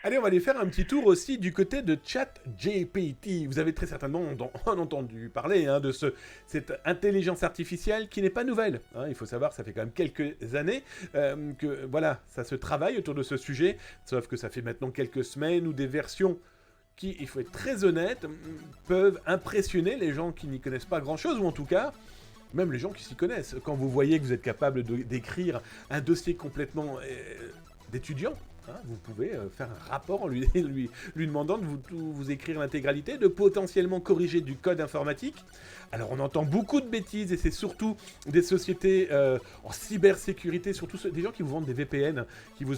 Allez, on va aller faire un petit tour aussi du côté de ChatGPT. Vous avez très certainement entendu parler de cette intelligence artificielle qui n'est pas nouvelle. Il faut savoir, ça fait quand même quelques années que voilà, ça se travaille autour de ce sujet, sauf que ça fait maintenant quelques semaines où des versions qui, il faut être très honnête, peuvent impressionner les gens qui n'y connaissent pas grand-chose, ou en tout cas, même les gens qui s'y connaissent. Quand vous voyez que vous êtes capable d'écrire un dossier complètement d'étudiant, vous pouvez faire un rapport en lui demandant de vous écrire l'intégralité, de potentiellement corriger du code informatique. Alors on entend beaucoup de bêtises, et c'est surtout des sociétés en cybersécurité, surtout des gens qui vous vendent des VPN, qui vous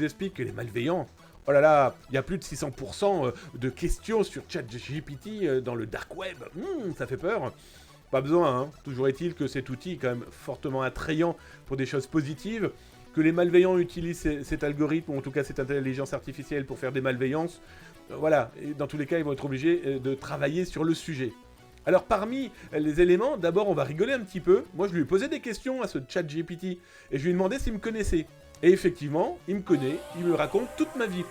expliquent que les malveillants, oh là là, il y a plus de 600% de questions sur ChatGPT dans le dark web. Ça fait peur. Pas besoin, Toujours est-il que cet outil est quand même fortement attrayant pour des choses positives, que les malveillants utilisent cet algorithme, ou en tout cas cette intelligence artificielle pour faire des malveillances. Voilà, et dans tous les cas, ils vont être obligés de travailler sur le sujet. Alors parmi les éléments, d'abord on va rigoler un petit peu. Moi je lui ai posé des questions à ce ChatGPT, et je lui ai demandé s'il me connaissait. Et effectivement, il me connaît, il me raconte toute ma vie.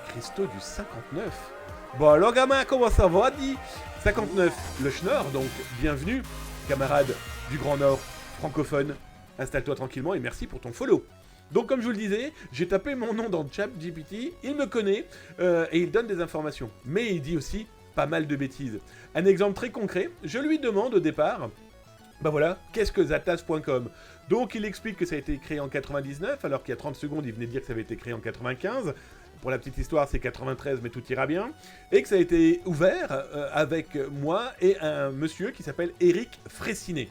Christo du 59. Bon alors gamin, comment ça va, dit 59, le Schnorr, donc bienvenue, camarade du Grand Nord francophone. Installe-toi tranquillement et merci pour ton follow. Donc comme je vous le disais, j'ai tapé mon nom dans ChatGPT, il me connaît et il donne des informations. Mais il dit aussi pas mal de bêtises. Un exemple très concret, je lui demande au départ, voilà, qu'est-ce que Zatas.com? Donc il explique que ça a été créé en 99, alors qu'il y a 30 secondes il venait de dire que ça avait été créé en 95. Pour la petite histoire, c'est 93, mais tout ira bien. Et que ça a été ouvert avec moi et un monsieur qui s'appelle Eric Fraissinet.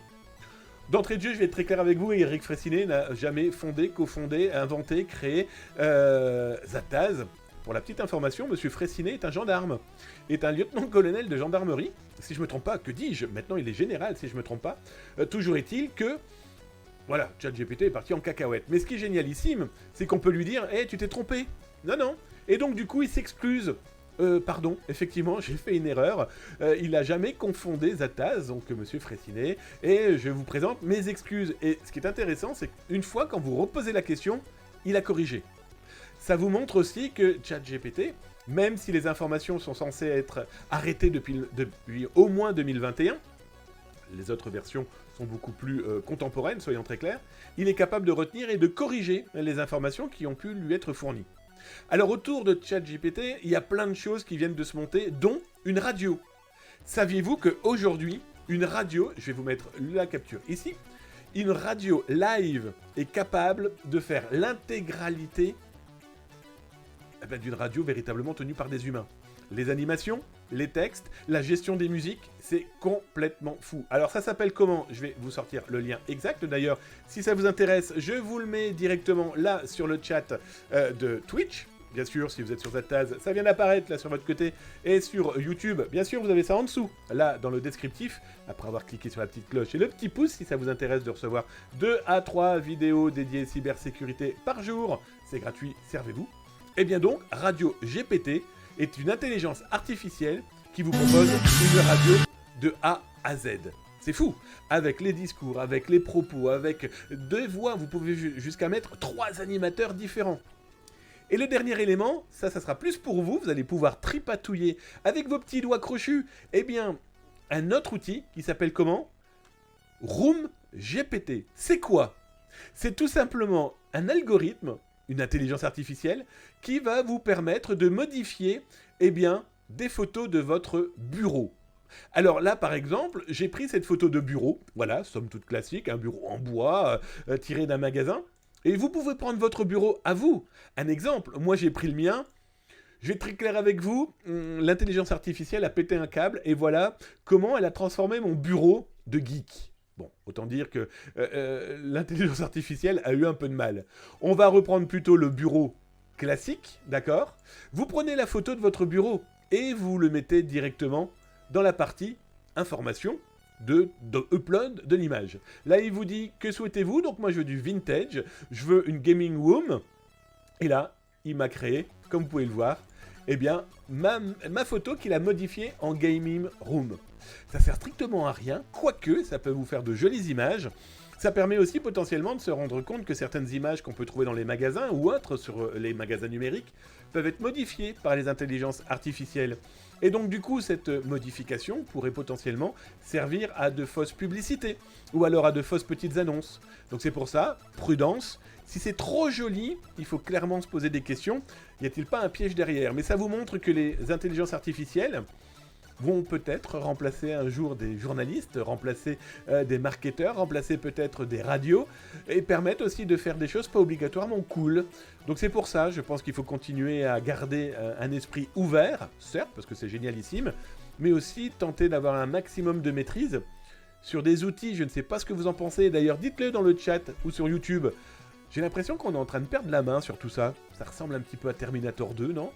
D'entrée de jeu, je vais être très clair avec vous, Eric Fraissinet n'a jamais fondé, cofondé, inventé, créé Zataz. Pour la petite information, monsieur Fraissinet est un gendarme, est un lieutenant-colonel de gendarmerie. Si je me trompe pas, que dis-je? Maintenant, il est général, si je me trompe pas. Toujours est-il que... Voilà, ChatGPT est parti en cacahuète. Mais ce qui est génialissime, c'est qu'on peut lui dire « Hey, tu t'es trompé !» Non. Et donc, du coup, il s'excuse. Pardon, effectivement, j'ai fait une erreur. Il n'a jamais confondé Zataz, donc monsieur Fraissinet, et je vous présente mes excuses. Et ce qui est intéressant, c'est qu'une fois, quand vous reposez la question, il a corrigé. Ça vous montre aussi que ChatGPT, même si les informations sont censées être arrêtées depuis au moins 2021, les autres versions sont beaucoup plus contemporaines, soyons très clairs, il est capable de retenir et de corriger les informations qui ont pu lui être fournies. Alors autour de ChatGPT, il y a plein de choses qui viennent de se monter, dont une radio. Saviez-vous qu'aujourd'hui, une radio, je vais vous mettre la capture ici, une radio live est capable de faire l'intégralité d'une radio véritablement tenue par des humains. Les animations, les textes, la gestion des musiques, c'est complètement fou. Alors ça s'appelle comment? Je vais vous sortir le lien exact. D'ailleurs, si ça vous intéresse, je vous le mets directement là sur le chat de Twitch. Bien sûr, si vous êtes sur Zataz, ça vient d'apparaître là sur votre côté. Et sur YouTube, bien sûr, vous avez ça en dessous, là dans le descriptif, après avoir cliqué sur la petite cloche et le petit pouce si ça vous intéresse de recevoir 2 à 3 vidéos dédiées cybersécurité par jour. C'est gratuit, servez-vous. Et bien donc, Radio GPT est une intelligence artificielle qui vous propose une radio de A à Z. C'est fou. Avec les discours, avec les propos, avec des voix, vous pouvez jusqu'à mettre 3 animateurs différents. Et le dernier élément, ça sera plus pour vous, vous allez pouvoir tripatouiller avec vos petits doigts crochus, eh bien, un autre outil qui s'appelle comment? Room GPT. C'est quoi? C'est tout simplement un algorithme, une intelligence artificielle, qui va vous permettre de modifier, des photos de votre bureau. Alors là, par exemple, j'ai pris cette photo de bureau, voilà, somme toute classique, un bureau en bois, tiré d'un magasin, et vous pouvez prendre votre bureau à vous. Un exemple, moi j'ai pris le mien, je vais être très clair avec vous, l'intelligence artificielle a pété un câble, et voilà comment elle a transformé mon bureau de geek. Bon, autant dire que l'intelligence artificielle a eu un peu de mal. On va reprendre plutôt le bureau classique, d'accord? Vous prenez la photo de votre bureau et vous le mettez directement dans la partie information de upload de l'image. Là, il vous dit que souhaitez-vous? Donc moi, je veux du vintage, je veux une gaming room. Et là, il m'a créé, comme vous pouvez le voir, ma photo qu'il a modifiée en gaming room. Ça sert strictement à rien, quoique ça peut vous faire de jolies images. Ça permet aussi potentiellement de se rendre compte que certaines images qu'on peut trouver dans les magasins ou autres sur les magasins numériques peuvent être modifiées par les intelligences artificielles. Et donc du coup, cette modification pourrait potentiellement servir à de fausses publicités ou alors à de fausses petites annonces. Donc c'est pour ça, prudence. Si c'est trop joli, il faut clairement se poser des questions. Y a-t-il pas un piège derrière? Mais ça vous montre que les intelligences artificielles vont peut-être remplacer un jour des journalistes, remplacer des marketeurs, remplacer peut-être des radios, et permettre aussi de faire des choses pas obligatoirement cool. Donc c'est pour ça, je pense qu'il faut continuer à garder un esprit ouvert, certes, parce que c'est génialissime, mais aussi tenter d'avoir un maximum de maîtrise sur des outils. Je ne sais pas ce que vous en pensez, d'ailleurs dites-le dans le chat ou sur YouTube. J'ai l'impression qu'on est en train de perdre la main sur tout ça. Ça ressemble un petit peu à Terminator 2, non ?